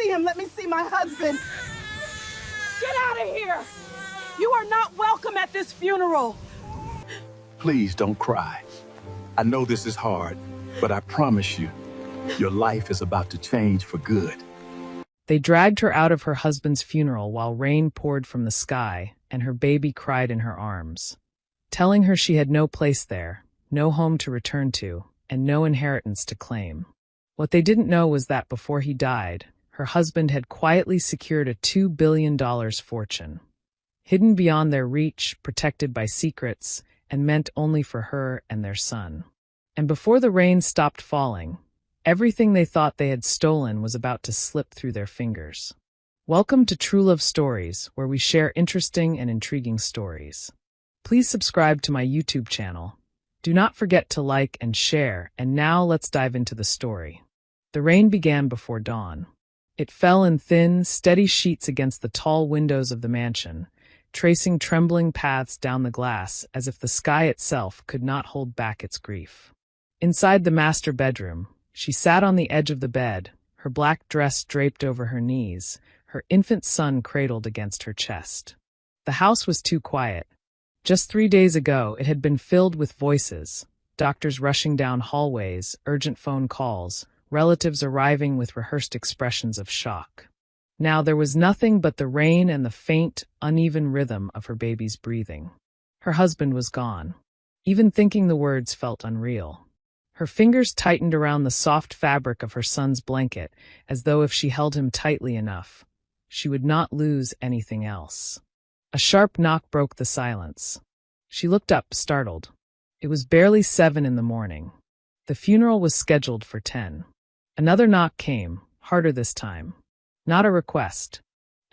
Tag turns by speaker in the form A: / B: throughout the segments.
A: see him. Let me see my husband. Get out of here. You are not welcome at this funeral.
B: Please don't cry. I know this is hard, but I promise you, your life is about to change for good.
C: They dragged her out of her husband's funeral while rain poured from the sky and her baby cried in her arms, telling her she had no place there, no home to return to, and no inheritance to claim. What they didn't know was that before he died, her husband had quietly secured a $2 billion fortune, hidden beyond their reach, protected by secrets, and meant only for her and their son. And before the rain stopped falling, everything they thought they had stolen was about to slip through their fingers. Welcome to True Love Stories, where we share interesting and intriguing stories. Please subscribe to my YouTube channel. Do not forget to like and share, and now let's dive into the story. The rain began before dawn. It fell in thin, steady sheets against the tall windows of the mansion, tracing trembling paths down the glass as if the sky itself could not hold back its grief. Inside the master bedroom, she sat on the edge of the bed, her black dress draped over her knees, her infant son cradled against her chest. The house was too quiet. Just 3 days ago, it had been filled with voices, doctors rushing down hallways, urgent phone calls, relatives arriving with rehearsed expressions of shock. Now there was nothing but the rain and the faint, uneven rhythm of her baby's breathing. Her husband was gone. Even thinking the words felt unreal. Her fingers tightened around the soft fabric of her son's blanket, as though if she held him tightly enough, she would not lose anything else. A sharp knock broke the silence. She looked up, startled. It was barely 7 in the morning. The funeral was scheduled for 10. Another knock came, harder this time. Not a request.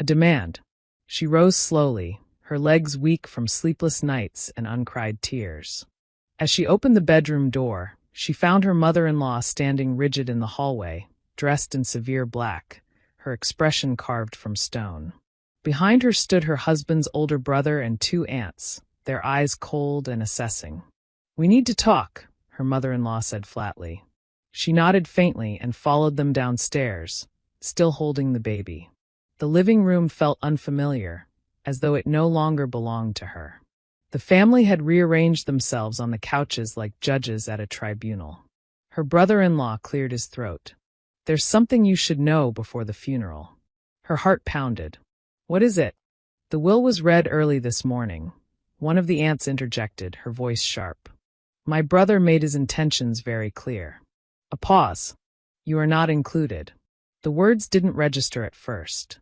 C: A demand. She rose slowly, her legs weak from sleepless nights and uncried tears. As she opened the bedroom door, she found her mother-in-law standing rigid in the hallway, dressed in severe black, her expression carved from stone. Behind her stood her husband's older brother and 2 aunts, their eyes cold and assessing. "We need to talk," her mother-in-law said flatly. She nodded faintly and followed them downstairs, still holding the baby. The living room felt unfamiliar, as though it no longer belonged to her. The family had rearranged themselves on the couches like judges at a tribunal. Her brother-in-law cleared his throat. "There's something you should know before the funeral." Her heart pounded. "What is it?" "The will was read early this morning." One of the aunts interjected, her voice sharp. "My brother made his intentions very clear." A pause. "You are not included." The words didn't register at first.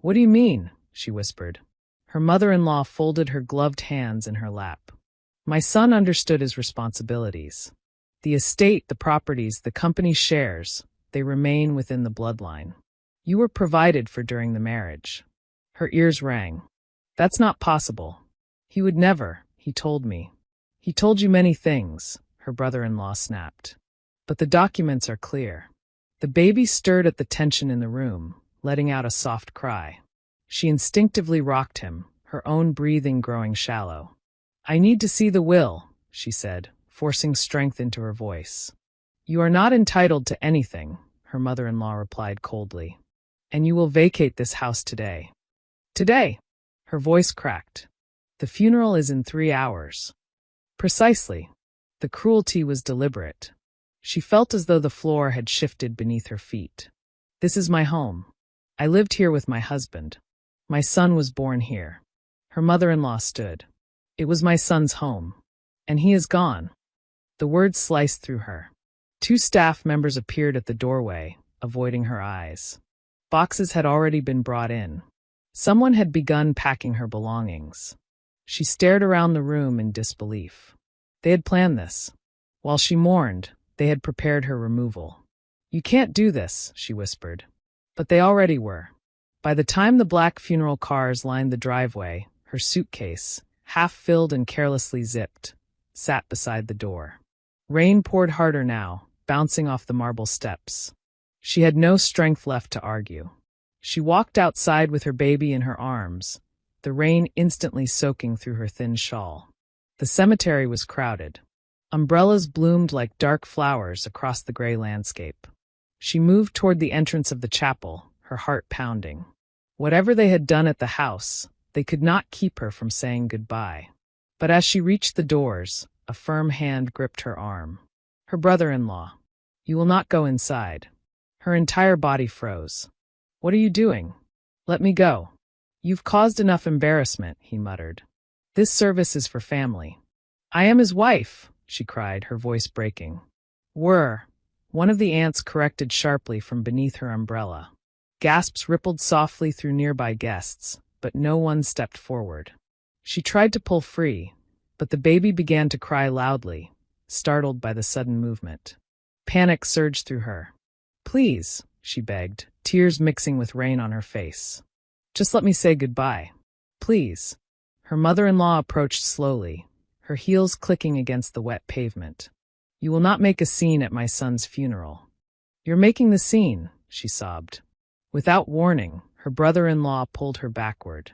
C: What do you mean?" she whispered. Her mother-in-law folded her gloved hands in her lap. "My son understood his responsibilities. The estate, the properties, the company shares, they remain within the bloodline. You were provided for during the marriage." Her ears rang. "That's not possible. He would never, he told me." "He told you many things," her brother-in-law snapped. "But the documents are clear." The baby stirred at the tension in the room, letting out a soft cry. She instinctively rocked him, her own breathing growing shallow. "I need to see the will," she said, forcing strength into her voice. "You are not entitled to anything," her mother-in-law replied coldly. "And you will vacate this house today." "Today?" Her voice cracked. "The funeral is in 3 hours." "Precisely." The cruelty was deliberate. She felt as though the floor had shifted beneath her feet. "This is my home. I lived here with my husband. My son was born here." Her mother-in-law stood. "It was my son's home. And he is gone." The words sliced through her. 2 staff members appeared at the doorway, avoiding her eyes. Boxes had already been brought in. Someone had begun packing her belongings. She stared around the room in disbelief. They had planned this. While she mourned, they had prepared her removal. "You can't do this," she whispered. But they already were. By the time the black funeral cars lined the driveway, her suitcase, half filled and carelessly zipped, sat beside the door. Rain poured harder now, bouncing off the marble steps. She had no strength left to argue. She walked outside with her baby in her arms, the rain instantly soaking through her thin shawl. The cemetery was crowded. Umbrellas bloomed like dark flowers across the gray landscape. She moved toward the entrance of the chapel, her heart pounding. Whatever they had done at the house, they could not keep her from saying goodbye. But as she reached the doors, a firm hand gripped her arm. Her brother-in-law. You will not go inside. Her entire body froze. What are you doing? Let me go. You've caused enough embarrassment, he muttered. This service is for family. I am his wife, she cried, her voice breaking. One of the aunts corrected sharply from beneath her umbrella. Gasps rippled softly through nearby guests, but no one stepped forward. She tried to pull free, but the baby began to cry loudly, startled by the sudden movement. Panic surged through her. Please, she begged, tears mixing with rain on her face. Just let me say goodbye. Please. Her mother-in-law approached slowly, her heels clicking against the wet pavement. You will not make a scene at my son's funeral. You're making the scene, she sobbed. Without warning, her brother-in-law pulled her backward.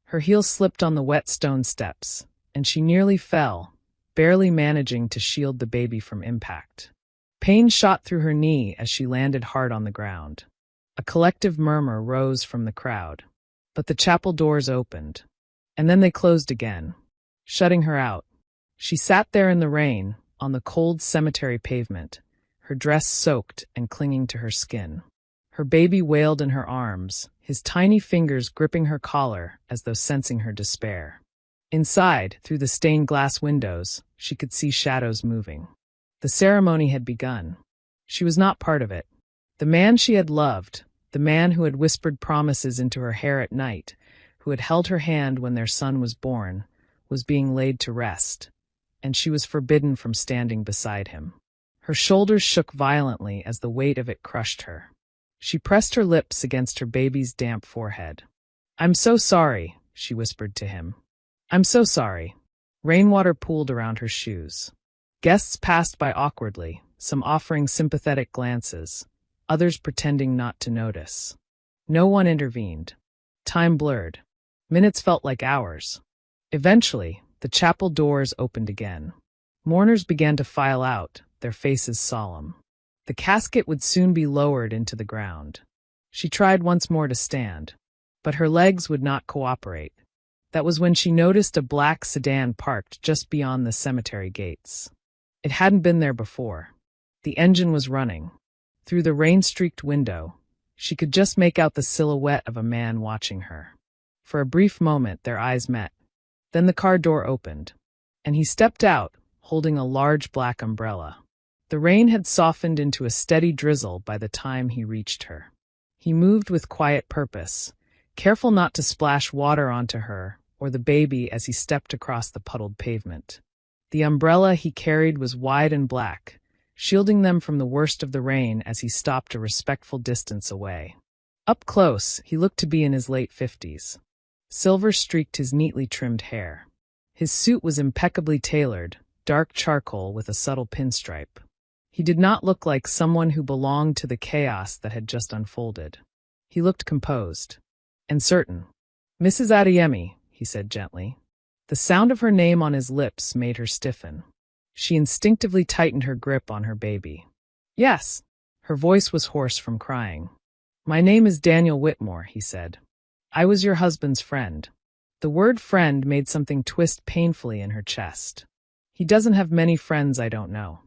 C: Her heels slipped on the wet stone steps, and she nearly fell, barely managing to shield the baby from impact. Pain shot through her knee as she landed hard on the ground. A collective murmur rose from the crowd. But the chapel doors opened, and then they closed again, shutting her out. She sat there in the rain, on the cold cemetery pavement, her dress soaked and clinging to her skin. Her baby wailed in her arms, his tiny fingers gripping her collar as though sensing her despair. Inside, through the stained glass windows, she could see shadows moving. The ceremony had begun. She was not part of it. The man she had loved, the man who had whispered promises into her hair at night, who had held her hand when their son was born, was being laid to rest, and she was forbidden from standing beside him. Her shoulders shook violently as the weight of it crushed her. She pressed her lips against her baby's damp forehead. I'm so sorry, she whispered to him. I'm so sorry. Rainwater pooled around her shoes. Guests passed by awkwardly, some offering sympathetic glances, others pretending not to notice. No one intervened. Time blurred. Minutes felt like hours. Eventually, the chapel doors opened again. Mourners began to file out, their faces solemn. The casket would soon be lowered into the ground. She tried once more to stand, but her legs would not cooperate. That was when she noticed a black sedan parked just beyond the cemetery gates. It hadn't been there before. The engine was running. Through the rain-streaked window, she could just make out the silhouette of a man watching her. For a brief moment, their eyes met. Then the car door opened, and he stepped out, holding a large black umbrella. The rain had softened into a steady drizzle by the time he reached her. He moved with quiet purpose, careful not to splash water onto her or the baby as he stepped across the puddled pavement. The umbrella he carried was wide and black, shielding them from the worst of the rain as he stopped a respectful distance away. Up close, he looked to be in his late 50s. Silver streaked his neatly trimmed hair. His suit was impeccably tailored, dark charcoal with a subtle pinstripe. He did not look like someone who belonged to the chaos that had just unfolded. He looked composed and certain. Mrs. Adeyemi, he said gently. The sound of her name on his lips made her stiffen. She instinctively tightened her grip on her baby. Yes. Her voice was hoarse from crying. My name is Daniel Whitmore, he said. I was your husband's friend. The word friend made something twist painfully in her chest. He doesn't have many friends I don't know.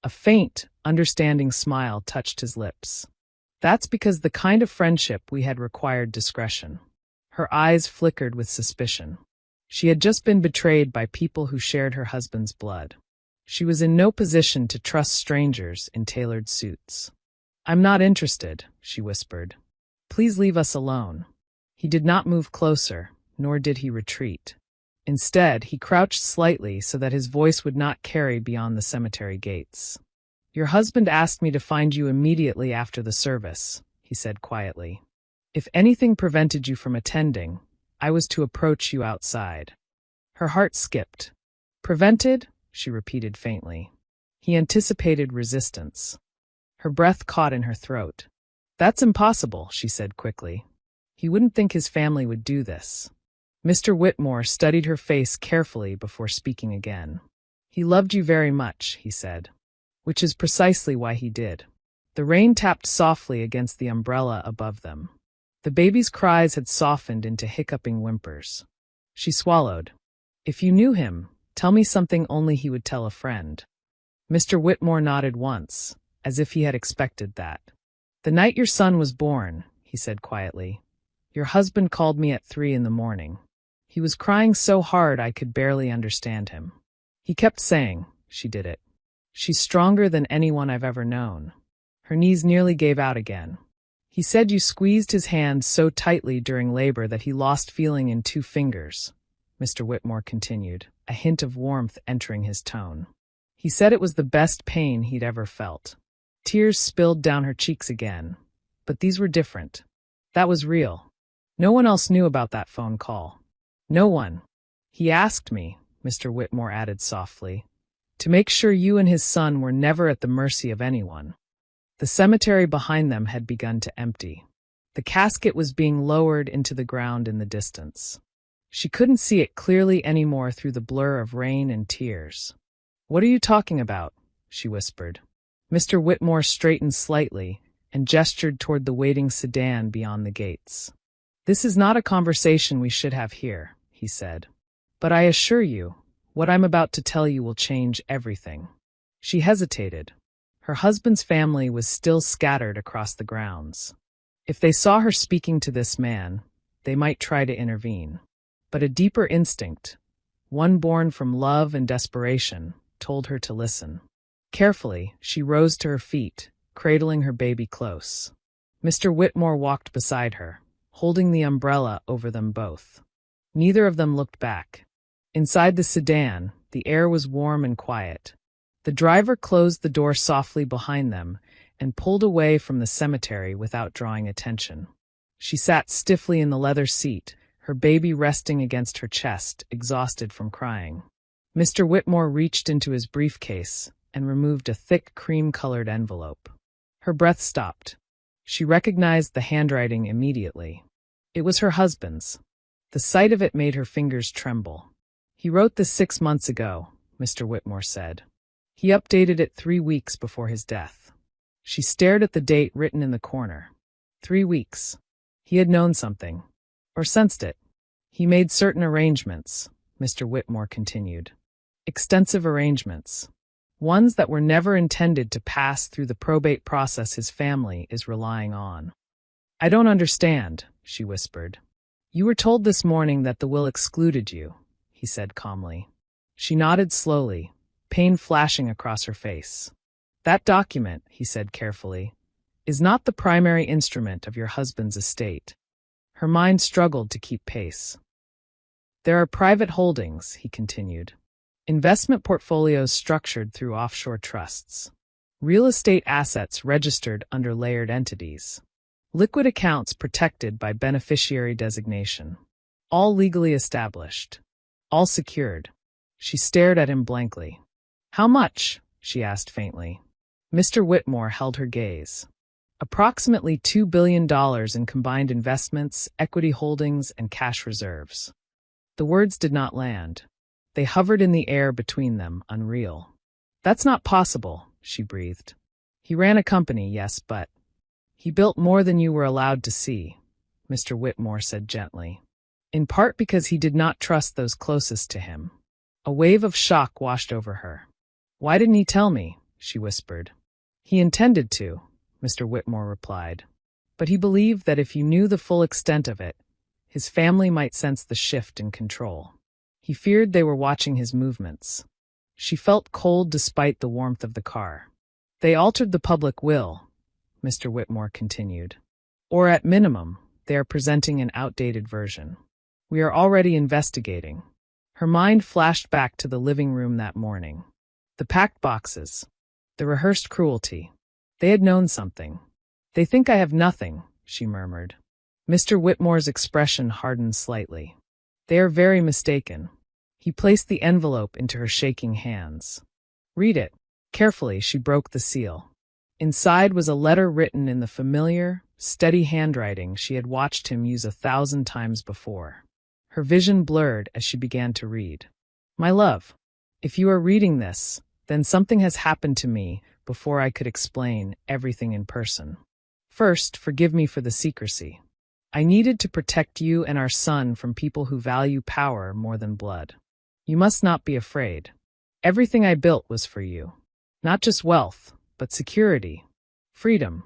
C: A faint, understanding smile touched his lips. That's because the kind of friendship we had required discretion. Her eyes flickered with suspicion. She had just been betrayed by people who shared her husband's blood. She was in no position to trust strangers in tailored suits. I'm not interested, she whispered. Please leave us alone. He did not move closer, nor did he retreat. Instead, he crouched slightly so that his voice would not carry beyond the cemetery gates. Your husband asked me to find you immediately after the service, he said quietly. If anything prevented you from attending, I was to approach you outside. Her heart skipped. Prevented? She repeated faintly. He anticipated resistance. Her breath caught in her throat. That's impossible, she said quickly. He wouldn't think his family would do this. Mr. Whitmore studied her face carefully before speaking again. He loved you very much, he said. Which is precisely why he did. The rain tapped softly against the umbrella above them. The baby's cries had softened into hiccuping whimpers. She swallowed. If you knew him, tell me something only he would tell a friend. Mr. Whitmore nodded once, as if he had expected that. The night your son was born, he said quietly, your husband called me at 3 a.m. He was crying so hard I could barely understand him. He kept saying, she did it. She's stronger than anyone I've ever known. Her knees nearly gave out again. He said you squeezed his hand so tightly during labor that he lost feeling in 2 fingers, Mr. Whitmore continued, a hint of warmth entering his tone. He said it was the best pain he'd ever felt. Tears spilled down her cheeks again. But these were different. That was real. No one else knew about that phone call. No one. He asked me, Mr. Whitmore added softly, to make sure you and his son were never at the mercy of anyone. The cemetery behind them had begun to empty. The casket was being lowered into the ground in the distance. She couldn't see it clearly anymore through the blur of rain and tears. What are you talking about? She whispered. Mr. Whitmore straightened slightly and gestured toward the waiting sedan beyond the gates. This is not a conversation we should have here, he said. But I assure you, what I'm about to tell you will change everything. She hesitated. Her husband's family was still scattered across the grounds. If they saw her speaking to this man, they might try to intervene. But a deeper instinct, one born from love and desperation, told her to listen. Carefully, she rose to her feet, cradling her baby close. Mr. Whitmore walked beside her, holding the umbrella over them both. Neither of them looked back. Inside the sedan, the air was warm and quiet. The driver closed the door softly behind them and pulled away from the cemetery without drawing attention. She sat stiffly in the leather seat, her baby resting against her chest, exhausted from crying. Mr. Whitmore reached into his briefcase and removed a thick cream-colored envelope. Her breath stopped. She recognized the handwriting immediately. It was her husband's. The sight of it made her fingers tremble. He wrote this 6 months ago, Mr. Whitmore said. He updated it 3 weeks before his death. She stared at the date written in the corner. 3 weeks. He had known something, or sensed it. He made certain arrangements, Mr. Whitmore continued. Extensive arrangements. Ones that were never intended to pass through the probate process his family is relying on. I don't understand, she whispered. You were told this morning that the will excluded you, he said calmly. She nodded slowly, pain flashing across her face. That document, he said carefully, is not the primary instrument of your husband's estate. Her mind struggled to keep pace. There are private holdings, he continued. Investment portfolios structured through offshore trusts. Real estate assets registered under layered entities. Liquid accounts protected by beneficiary designation. All legally established. All secured. She stared at him blankly. How much? She asked faintly. Mr. Whitmore held her gaze. Approximately $2 billion in combined investments, equity holdings, and cash reserves. The words did not land. They hovered in the air between them, unreal. That's not possible, she breathed. He ran a company, yes, but he built more than you were allowed to see, Mr. Whitmore said gently. In part because he did not trust those closest to him. A wave of shock washed over her. Why didn't he tell me? She whispered. He intended to, Mr. Whitmore replied. But he believed that if you knew the full extent of it, his family might sense the shift in control. He feared they were watching his movements. She felt cold despite the warmth of the car. They altered the public will, Mr. Whitmore continued. Or at minimum, they are presenting an outdated version. We are already investigating. Her mind flashed back to the living room that morning. The packed boxes. The rehearsed cruelty. They had known something. They think I have nothing, she murmured. Mr. Whitmore's expression hardened slightly. They are very mistaken. He placed the envelope into her shaking hands. Read it. Carefully, she broke the seal. Inside was a letter written in the familiar, steady handwriting she had watched him use 1,000 times before. Her vision blurred as she began to read. My love, if you are reading this, then something has happened to me before I could explain everything in person. First, forgive me for the secrecy. I needed to protect you and our son from people who value power more than blood. You must not be afraid. Everything I built was for you. Not just wealth, but security, freedom.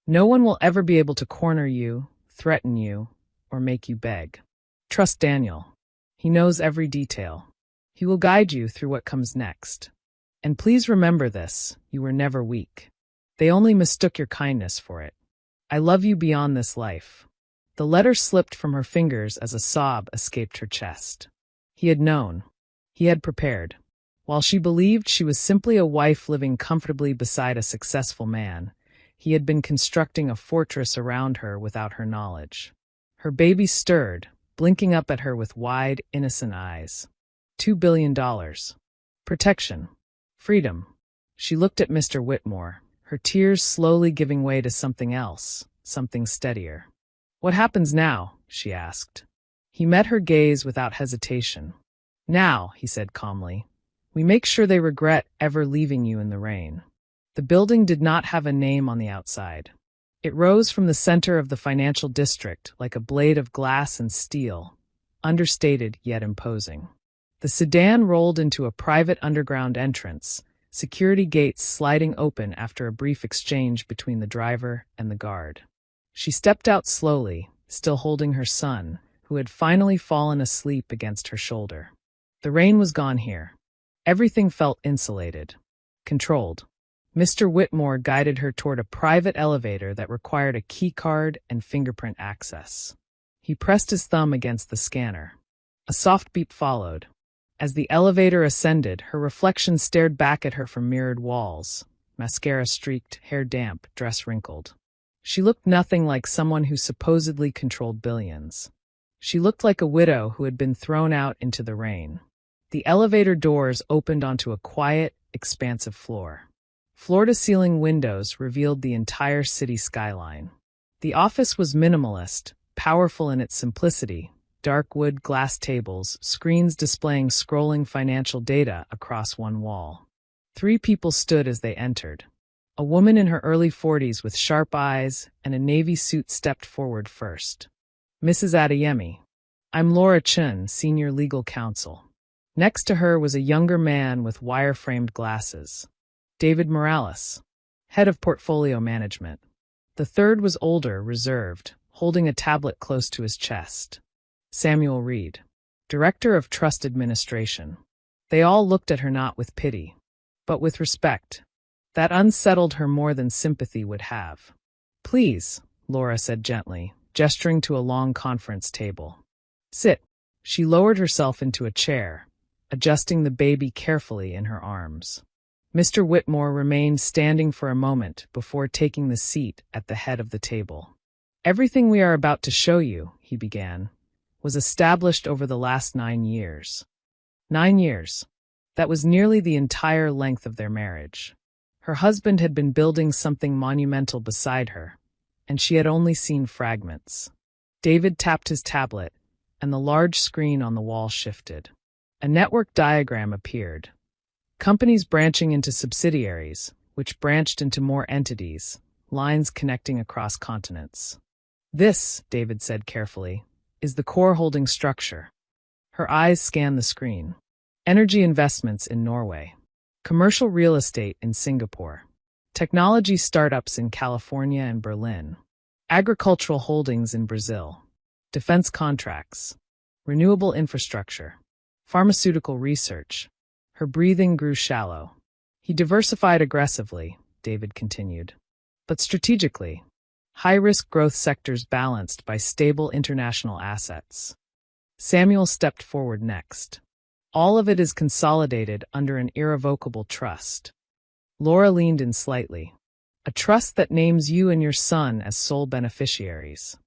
C: No one will ever be able to corner you, threaten you, or make you beg. Trust Daniel. He knows every detail. He will guide you through what comes next. And please remember this, you were never weak. They only mistook your kindness for it. I love you beyond this life. The letter slipped from her fingers as a sob escaped her chest. He had known. He had prepared. While she believed she was simply a wife living comfortably beside a successful man, he had been constructing a fortress around her without her knowledge. Her baby stirred, blinking up at her with wide, innocent eyes. $2 billion. Protection. Freedom. She looked at Mr. Whitmore, her tears slowly giving way to something else, something steadier. What happens now? She asked. He met her gaze without hesitation. Now, he said calmly, we make sure they regret ever leaving you in the rain. The building did not have a name on the outside. It rose from the center of the financial district like a blade of glass and steel, understated yet imposing. The sedan rolled into a private underground entrance, security gates sliding open after a brief exchange between the driver and the guard. She stepped out slowly, still holding her son, who had finally fallen asleep against her shoulder. The rain was gone here. Everything felt insulated, controlled. Mr. Whitmore guided her toward a private elevator that required a key card and fingerprint access. He pressed his thumb against the scanner. A soft beep followed. As the elevator ascended, her reflection stared back at her from mirrored walls, mascara streaked, hair damp, dress wrinkled. She looked nothing like someone who supposedly controlled billions. She looked like a widow who had been thrown out into the rain. The elevator doors opened onto a quiet, expansive floor. Floor-to-ceiling windows revealed the entire city skyline. The office was minimalist, powerful in its simplicity. Dark wood glass tables, screens displaying scrolling financial data across one wall. 3 people stood as they entered. A woman in her early 40s with sharp eyes and a navy suit stepped forward first. Mrs. Adeyemi. I'm Laura Chun, senior legal counsel. Next to her was a younger man with wire-framed glasses. David Morales, head of portfolio management. The third was older, reserved, holding a tablet close to his chest. Samuel Reed, director of trust administration. They all looked at her not with pity, but with respect. That unsettled her more than sympathy would have. Please, Laura said gently, gesturing to a long conference table. Sit. She lowered herself into a chair, adjusting the baby carefully in her arms. Mr. Whitmore remained standing for a moment before taking the seat at the head of the table. Everything we are about to show you, he began, was established over the last 9 years. 9 years. That was nearly the entire length of their marriage. Her husband had been building something monumental beside her, and she had only seen fragments. David tapped his tablet, and the large screen on the wall shifted. A network diagram appeared. Companies branching into subsidiaries, which branched into more entities, lines connecting across continents. This, David said carefully, is the core holding structure. Her eyes scanned the screen. Energy investments in Norway. Commercial real estate in Singapore. Technology startups in California and Berlin. Agricultural holdings in Brazil. Defense contracts. Renewable infrastructure. Pharmaceutical research. Her breathing grew shallow. He diversified aggressively, David continued. But strategically. High-risk growth sectors balanced by stable international assets. Samuel stepped forward next. All of it is consolidated under an irrevocable trust. Laura leaned in slightly. A trust that names you and your son as sole beneficiaries.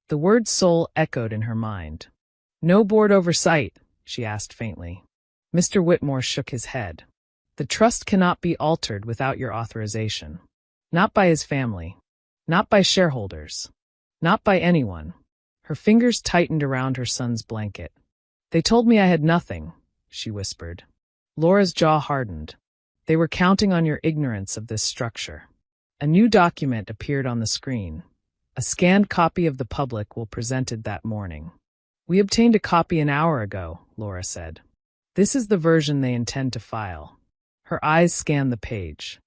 C: The word sole echoed in her mind. No board oversight, she asked faintly. Mr. Whitmore shook his head. The trust cannot be altered without your authorization. Not by his family. Not by shareholders. Not by anyone. Her fingers tightened around her son's blanket. They told me I had nothing, she whispered. Laura's jaw hardened. They were counting on your ignorance of this structure. A new document appeared on the screen. A scanned copy of the Public will presented that morning. We obtained a copy an hour ago, Laura said. This is the version they intend to file. Her eyes scanned the page.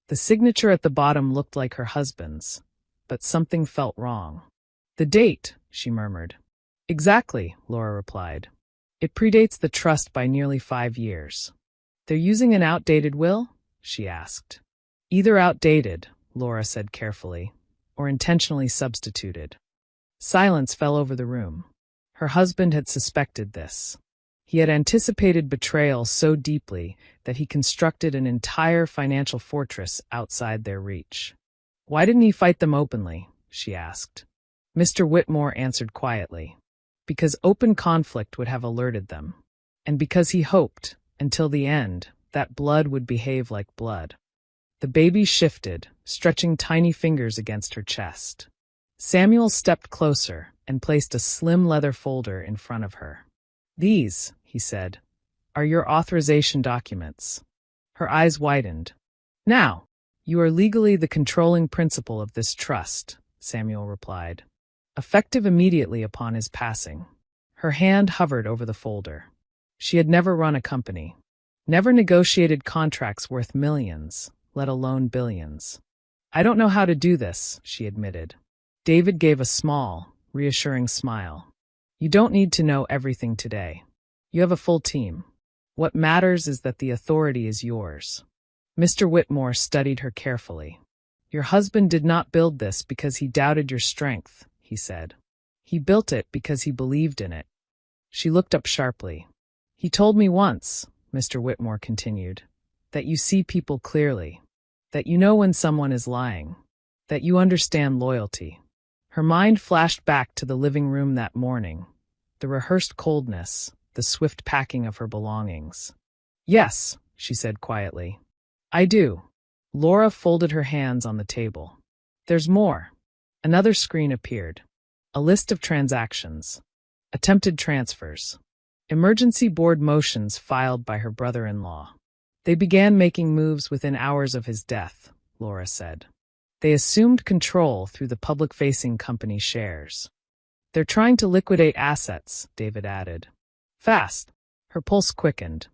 C: The signature at the bottom looked like her husband's, but something felt wrong. The date, she murmured. Exactly, Laura replied. It predates the trust by nearly 5 years. They're using an outdated will? She asked. Either outdated, Laura said carefully, or intentionally substituted. Silence fell over the room. Her husband had suspected this. He had anticipated betrayal so deeply that he constructed an entire financial fortress outside their reach. Why didn't he fight them openly? She asked. Mr. Whitmore answered quietly. Because open conflict would have alerted them. And because he hoped, until the end, that blood would behave like blood. The baby shifted, stretching tiny fingers against her chest. Samuel stepped closer and placed a slim leather folder in front of her. These, he said, are your authorization documents. Her eyes widened. Now, you are legally the controlling principal of this trust, Samuel replied. Effective immediately upon his passing. Her hand hovered over the folder. She had never run a company. Never negotiated contracts worth millions, let alone billions. I don't know how to do this, she admitted. David gave a small, reassuring smile. You don't need to know everything today. You have a full team. What matters is that the authority is yours. Mr. Whitmore studied her carefully. Your husband did not build this because he doubted your strength, he said. He built it because he believed in it. She looked up sharply. He told me once, Mr. Whitmore continued, that you see people clearly, that you know when someone is lying, that you understand loyalty. Her mind flashed back to the living room that morning, the rehearsed coldness, the swift packing of her belongings. Yes, she said quietly. I do. Laura folded her hands on the table. There's more. Another screen appeared. A list of transactions. Attempted transfers. Emergency board motions filed by her brother-in-law. They began making moves within hours of his death, Laura said. They assumed control through the public-facing company shares. They're trying to liquidate assets, David added. Fast. Her pulse quickened.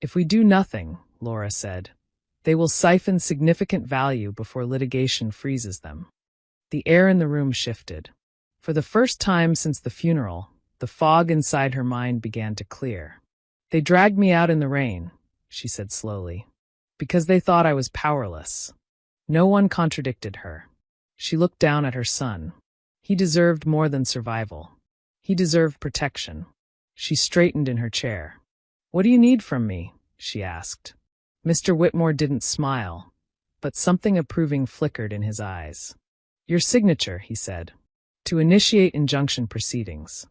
C: If we do nothing, Laura said, they will siphon significant value before litigation freezes them. The air in the room shifted. For the first time since the funeral, the fog inside her mind began to clear. They dragged me out in the rain, she said slowly, because they thought I was powerless. No one contradicted her. She looked down at her son. He deserved more than survival. He deserved protection. She straightened in her chair. What do you need from me? She asked. Mr. Whitmore didn't smile, but something approving flickered in his eyes. Your signature, he said, to initiate injunction proceedings,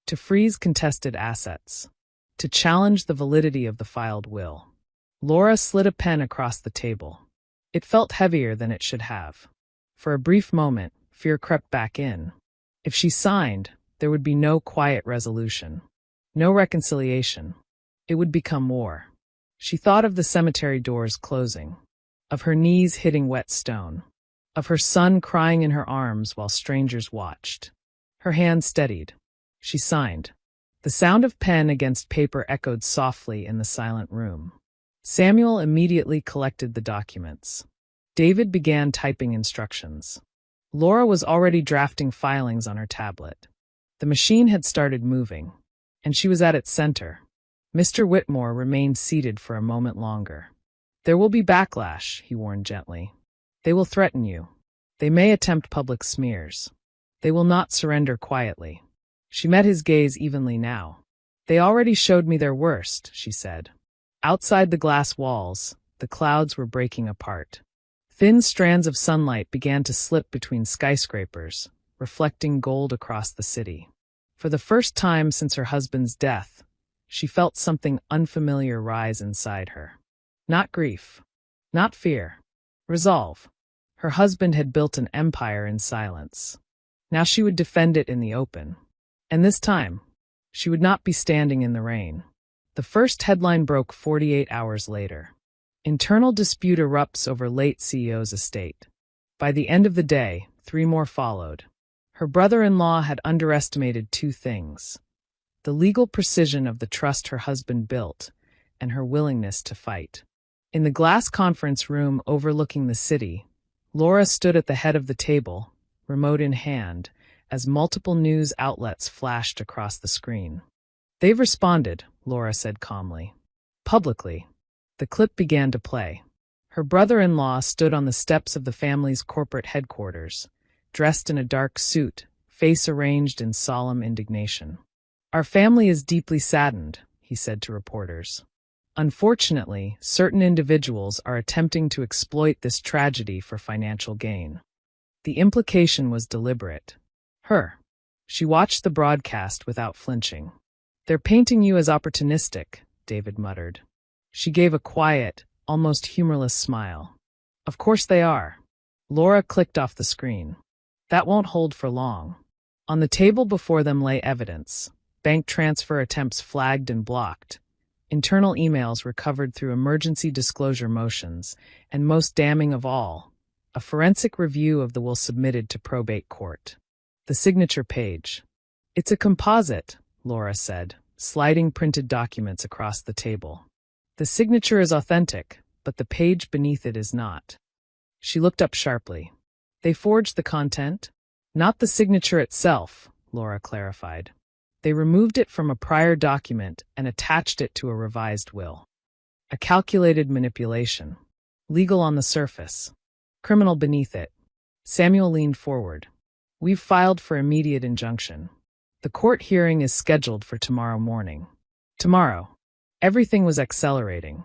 C: to freeze contested assets, to challenge the validity of the filed will. Laura slid a pen across the table. It felt heavier than it should have. For a brief moment, fear crept back in. If she signed, there would be no quiet resolution, no reconciliation. It would become war. She thought of the cemetery doors closing, of her knees hitting wet stone, of her son crying in her arms while strangers watched. Her hand steadied. She signed. The sound of pen against paper echoed softly in the silent room. Samuel immediately collected the documents. David began typing instructions. Laura was already drafting filings on her tablet. The machine had started moving, and she was at its center. Mr. Whitmore remained seated for a moment longer. There will be backlash, he warned gently. They will threaten you. They may attempt public smears. They will not surrender quietly. She met his gaze evenly now. They already showed me their worst, she said. Outside the glass walls, the clouds were breaking apart. Thin strands of sunlight began to slip between skyscrapers, reflecting gold across the city. For the first time since her husband's death, she felt something unfamiliar rise inside her. Not grief. Not fear. Resolve. Her husband had built an empire in silence. Now she would defend it in the open. And this time, she would not be standing in the rain. The first headline broke 48 hours later. Internal dispute erupts over late CEO's estate. By the end of the day, 3 more followed. Her brother-in-law had underestimated two things: the legal precision of the trust her husband built, and her willingness to fight. In the glass conference room overlooking the city, Laura stood at the head of the table, remote in hand, as multiple news outlets flashed across the screen. "They've responded," Laura said calmly. Publicly. The clip began to play. Her brother-in-law stood on the steps of the family's corporate headquarters, dressed in a dark suit, face arranged in solemn indignation. "Our family is deeply saddened," he said to reporters. "Unfortunately, certain individuals are attempting to exploit this tragedy for financial gain." The implication was deliberate. She watched the broadcast without flinching. "They're painting you as opportunistic," David muttered. She gave a quiet, almost humorless smile. "Of course they are." Laura clicked off the screen. "That won't hold for long." On the table before them lay evidence: bank transfer attempts flagged and blocked, internal emails recovered through emergency disclosure motions, and most damning of all, a forensic review of the will submitted to probate court. The signature page. "It's a composite," Laura said, sliding printed documents across the table. "The signature is authentic, but the page beneath it is not." She looked up sharply. "They forged the content?" "Not the signature itself," Laura clarified. "They removed it from a prior document and attached it to a revised will. A calculated manipulation. Legal on the surface. Criminal beneath it." Samuel leaned forward. "We've filed for immediate injunction. The court hearing is scheduled for tomorrow morning." Tomorrow. Everything was accelerating.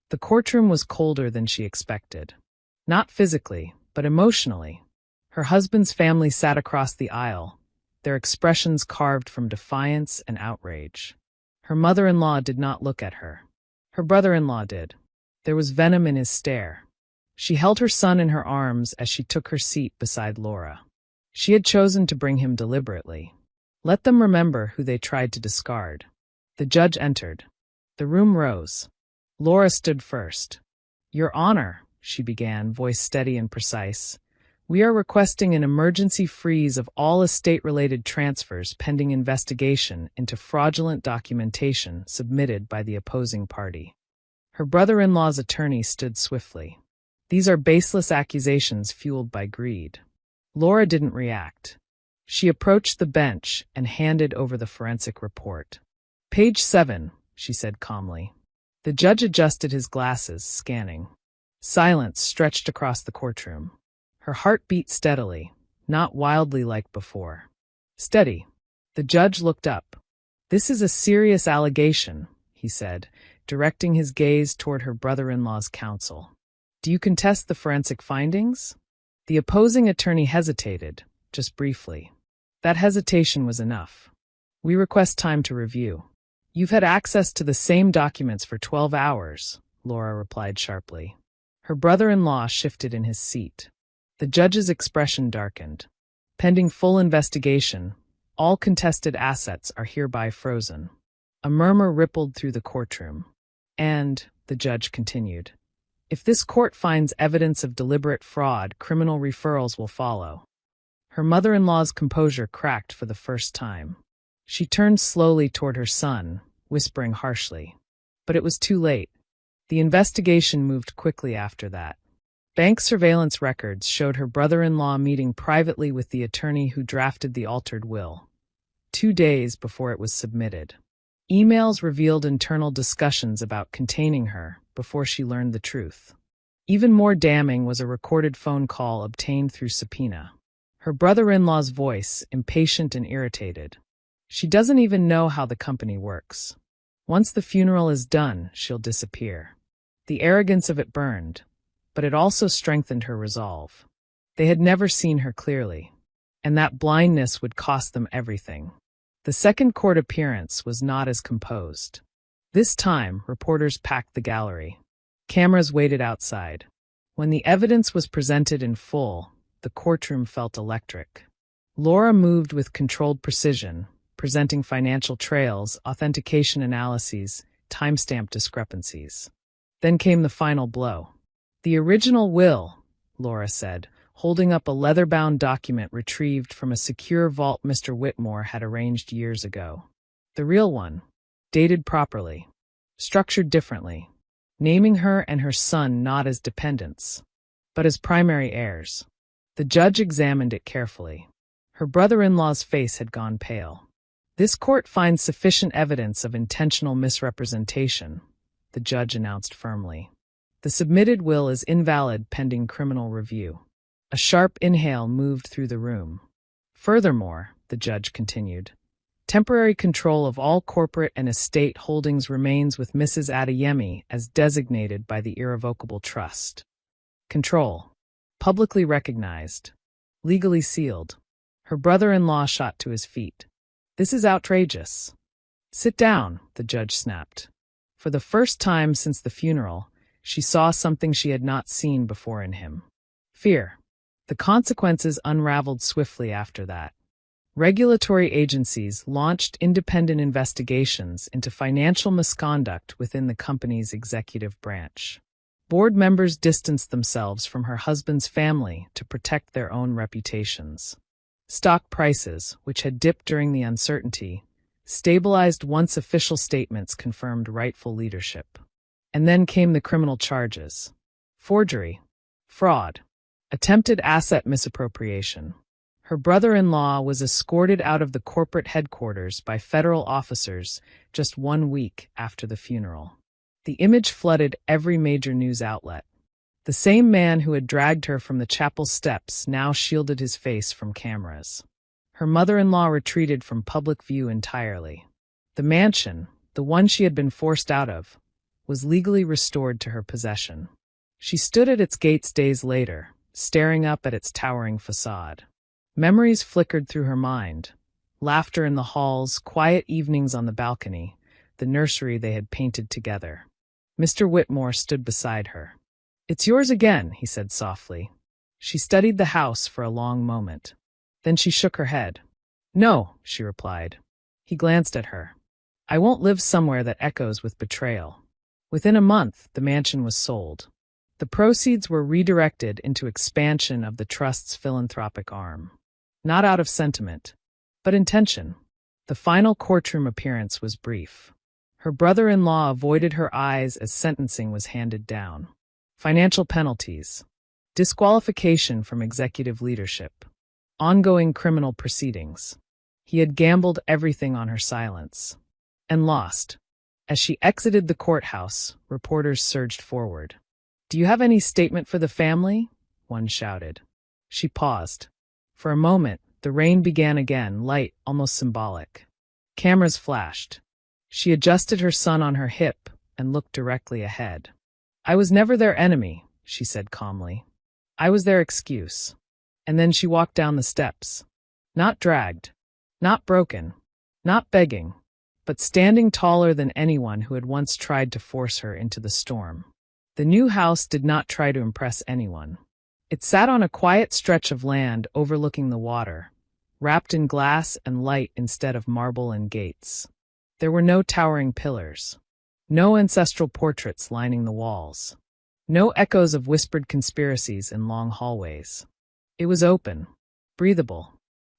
C: The courtroom was colder than she expected. Not physically, but emotionally. Her husband's family sat across the aisle, their expressions carved from defiance and outrage. Her mother-in-law did not look at her. Her brother-in-law did. There was venom in his stare. She held her son in her arms as she took her seat beside Laura. She had chosen to bring him deliberately. Let them remember who they tried to discard. The judge entered. The room rose. Laura stood first. "Your Honor," she began, voice steady and precise, "we are requesting an emergency freeze of all estate-related transfers pending investigation into fraudulent documentation submitted by the opposing party." Her brother-in-law's attorney stood swiftly. "These are baseless accusations fueled by greed." Laura didn't react. She approached the bench and handed over the forensic report. "Page 7, she said calmly. The judge adjusted his glasses, scanning. Silence stretched across the courtroom. Her heart beat steadily, not wildly like before. "Steady." The judge looked up. "This is a serious allegation," he said, directing his gaze toward her brother-in-law's counsel. "Do you contest the forensic findings?" The opposing attorney hesitated, just briefly. That hesitation was enough. "We request time to review." "You've had access to the same documents for 12 hours, Laura replied sharply. Her brother-in-law shifted in his seat. The judge's expression darkened. "Pending full investigation, all contested assets are hereby frozen." A murmur rippled through the courtroom. "And," the judge continued, "if this court finds evidence of deliberate fraud, criminal referrals will follow." Her mother-in-law's composure cracked for the first time. She turned slowly toward her son, whispering harshly. But it was too late. The investigation moved quickly after that. Bank surveillance records showed her brother-in-law meeting privately with the attorney who drafted the altered will, 2 days before it was submitted. Emails revealed internal discussions about containing her before she learned the truth. Even more damning was a recorded phone call obtained through subpoena. Her brother-in-law's voice, impatient and irritated. "She doesn't even know how the company works. Once the funeral is done, she'll disappear." The arrogance of it burned, but it also strengthened her resolve. They had never seen her clearly, and that blindness would cost them everything. The second court appearance was not as composed. This time, reporters packed the gallery. Cameras waited outside. When the evidence was presented in full, the courtroom felt electric. Laura moved with controlled precision, presenting financial trails, authentication analyses, timestamp discrepancies. Then came the final blow. "The original will," Laura said, holding up a leather-bound document retrieved from a secure vault Mr. Whitmore had arranged years ago. The real one, dated properly, structured differently, naming her and her son not as dependents, but as primary heirs. The judge examined it carefully. Her brother-in-law's face had gone pale. "This court finds sufficient evidence of intentional misrepresentation," the judge announced firmly. "The submitted will is invalid pending criminal review." A sharp inhale moved through the room. "Furthermore," the judge continued, "temporary control of all corporate and estate holdings remains with Mrs. Adeyemi as designated by the irrevocable trust. Control. Publicly recognized. Legally sealed." Her brother-in-law shot to his feet. "This is outrageous." "Sit down," the judge snapped. For the first time since the funeral, she saw something she had not seen before in him. Fear. The consequences unraveled swiftly after that. Regulatory agencies launched independent investigations into financial misconduct within the company's executive branch. Board members distanced themselves from her husband's family to protect their own reputations. Stock prices, which had dipped during the uncertainty, stabilized once official statements confirmed rightful leadership. And then came the criminal charges. Forgery. Fraud. Attempted asset misappropriation. Her brother-in-law was escorted out of the corporate headquarters by federal officers just 1 week after the funeral. The image flooded every major news outlet. The same man who had dragged her from the chapel steps now shielded his face from cameras. Her mother-in-law retreated from public view entirely. The mansion, the one she had been forced out of, was legally restored to her possession. She stood at its gates days later, staring up at its towering facade. Memories flickered through her mind. Laughter in the halls, quiet evenings on the balcony, the nursery they had painted together. Mr. Whitmore stood beside her. "It's yours again," he said softly. She studied the house for a long moment. Then she shook her head. "No," she replied. He glanced at her. "I won't live somewhere that echoes with betrayal." Within a month, the mansion was sold. The proceeds were redirected into expansion of the trust's philanthropic arm. Not out of sentiment, but intention. The final courtroom appearance was brief. Her brother-in-law avoided her eyes as sentencing was handed down. Financial penalties. Disqualification from executive leadership. Ongoing criminal proceedings. He had gambled everything on her silence. And lost. As she exited the courthouse, reporters surged forward. "Do you have any statement for the family?" one shouted. She paused. For a moment, the rain began again, light, almost symbolic. Cameras flashed. She adjusted her son on her hip and looked directly ahead. "I was never their enemy," she said calmly. "I was their excuse." And then she walked down the steps. Not dragged. Not broken. Not begging. But standing taller than anyone who had once tried to force her into the storm. The new house did not try to impress anyone. It sat on a quiet stretch of land overlooking the water, wrapped in glass and light instead of marble and gates. There were no towering pillars. No ancestral portraits lining the walls. No echoes of whispered conspiracies in long hallways. It was open, breathable,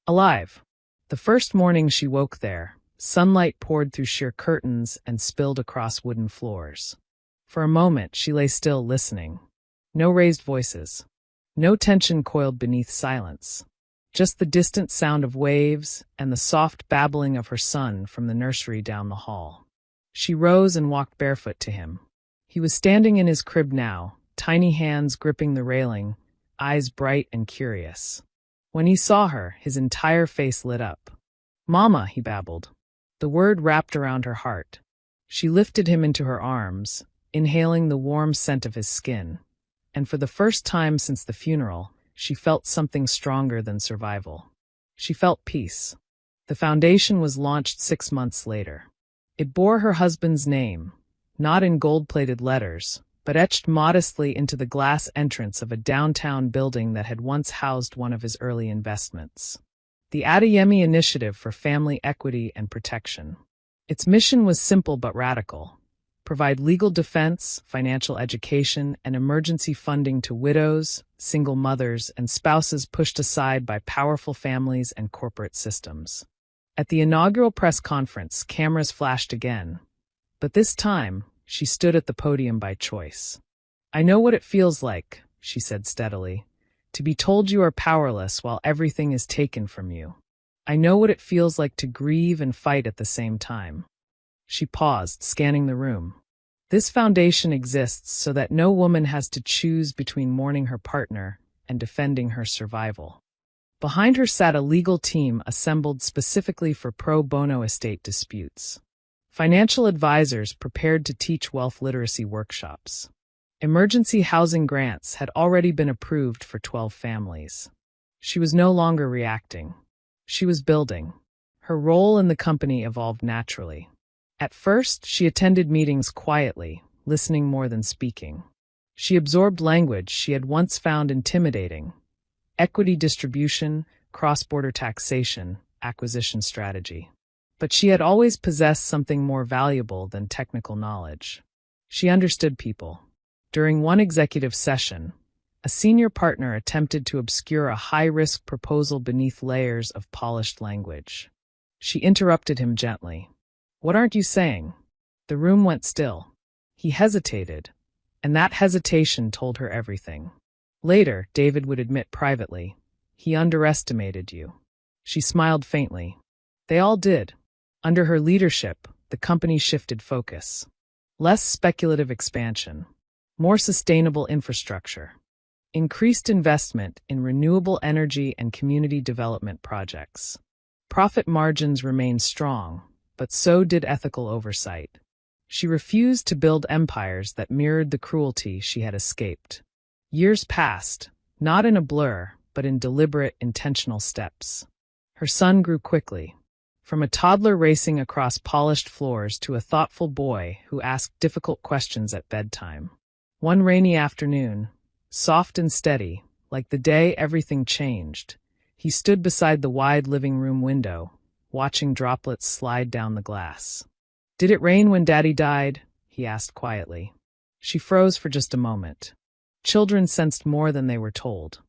C: alive. The first morning she woke there, sunlight poured through sheer curtains and spilled across wooden floors. For a moment, she lay still listening. No raised voices. No tension coiled beneath silence. Just the distant sound of waves and the soft babbling of her son from the nursery down the hall. She rose and walked barefoot to him. He was standing in his crib now, tiny hands gripping the railing, eyes bright and curious. When he saw her, his entire face lit up. "Mama," he babbled. The word wrapped around her heart. She lifted him into her arms, inhaling the warm scent of his skin. And for the first time since the funeral, she felt something stronger than survival. She felt peace. The foundation was launched 6 months later. It bore her husband's name, not in gold-plated letters, but etched modestly into the glass entrance of a downtown building that had once housed one of his early investments. The Adeyemi Initiative for Family Equity and Protection. Its mission was simple but radical. Provide legal defense, financial education, and emergency funding to widows, single mothers, and spouses pushed aside by powerful families and corporate systems. At the inaugural press conference, cameras flashed again, but this time, she stood at the podium by choice. "I know what it feels like," she said steadily, "to be told you are powerless while everything is taken from you. I know what it feels like to grieve and fight at the same time." She paused, scanning the room. This foundation exists so that no woman has to choose between mourning her partner and defending her survival. Behind her sat a legal team assembled specifically for pro bono estate disputes. Financial advisors prepared to teach wealth literacy workshops. Emergency housing grants had already been approved for 12 families. She was no longer reacting. She was building. Her role in the company evolved naturally. At first, she attended meetings quietly, listening more than speaking. She absorbed language she had once found intimidating: equity distribution, cross-border taxation, acquisition strategy. But she had always possessed something more valuable than technical knowledge. She understood people. During one executive session, a senior partner attempted to obscure a high-risk proposal beneath layers of polished language. She interrupted him gently. "What aren't you saying?" The room went still. He hesitated, and that hesitation told her everything. Later, David would admit privately, "He underestimated you." She smiled faintly. They all did. Under her leadership, the company shifted focus. Less speculative expansion, more sustainable infrastructure, increased investment in renewable energy and community development projects. Profit margins remained strong, but so did ethical oversight. She refused to build empires that mirrored the cruelty she had escaped. Years passed, not in a blur, but in deliberate, intentional steps. Her son grew quickly, from a toddler racing across polished floors to a thoughtful boy who asked difficult questions at bedtime. One rainy afternoon, soft and steady, like the day everything changed, he stood beside the wide living room window, watching droplets slide down the glass. "Did it rain when Daddy died?" he asked quietly. She froze for just a moment. Children sensed more than they were told.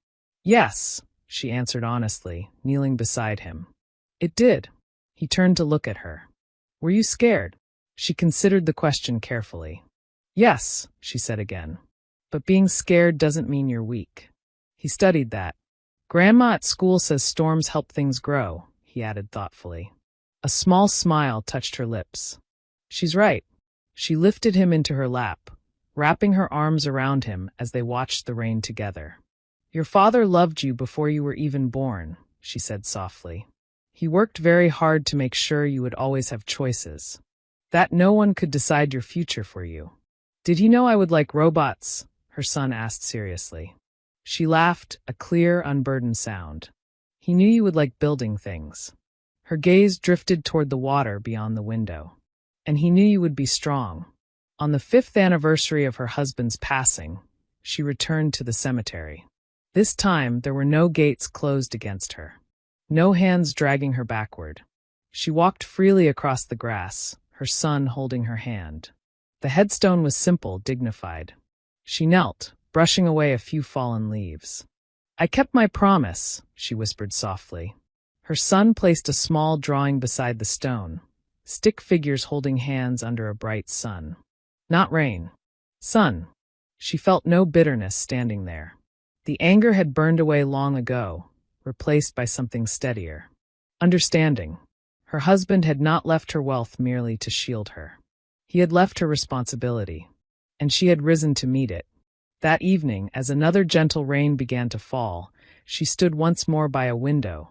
C: "Yes," she answered honestly, kneeling beside him. "It did." He turned to look at her. "Were you scared?" She considered the question carefully. "Yes," she said again. "But being scared doesn't mean you're weak." He studied that. "Grandma at school says storms help things grow," he added thoughtfully. A small smile touched her lips. "She's right." She lifted him into her lap, wrapping her arms around him as they watched the rain together. "Your father loved you before you were even born," she said softly. "He worked very hard to make sure you would always have choices, that no one could decide your future for you." "Did he know I would like robots?" her son asked seriously. She laughed, a clear, unburdened sound. "He knew you would like building things." Her gaze drifted toward the water beyond the window. "And he knew you would be strong." On the 5th anniversary of her husband's passing, she returned to the cemetery. This time, there were no gates closed against her, no hands dragging her backward. She walked freely across the grass, her son holding her hand. The headstone was simple, dignified. She knelt, brushing away a few fallen leaves. "I kept my promise," she whispered softly. Her son placed a small drawing beside the stone, stick figures holding hands under a bright sun. Not rain. Sun. She felt no bitterness standing there. The anger had burned away long ago, replaced by something steadier. Understanding. Her husband had not left her wealth merely to shield her. He had left her responsibility, and she had risen to meet it. That evening, as another gentle rain began to fall, she stood once more by a window,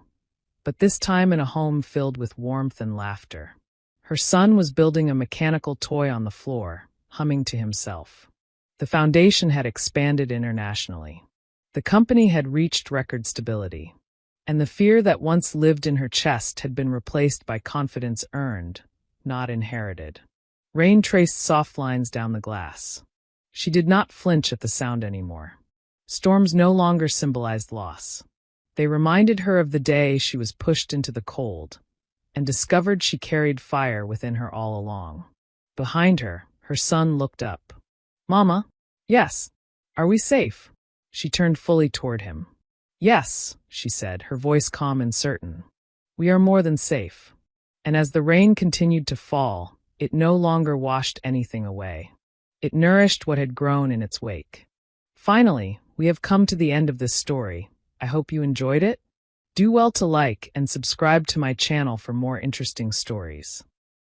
C: but this time in a home filled with warmth and laughter. Her son was building a mechanical toy on the floor, humming to himself. The foundation had expanded internationally. The company had reached record stability, and the fear that once lived in her chest had been replaced by confidence earned, not inherited. Rain traced soft lines down the glass. She did not flinch at the sound anymore. Storms no longer symbolized loss. They reminded her of the day she was pushed into the cold, and discovered she carried fire within her all along. Behind her, her son looked up. "Mama?" "Yes." "Are we safe?" She turned fully toward him. Yes, she said, her voice calm and certain. We are more than safe. And as the rain continued to fall, it no longer washed anything away. It nourished what had grown in its wake. Finally, we have come to the end of this story. I hope you enjoyed it. Do well to like and subscribe to my channel for more interesting stories.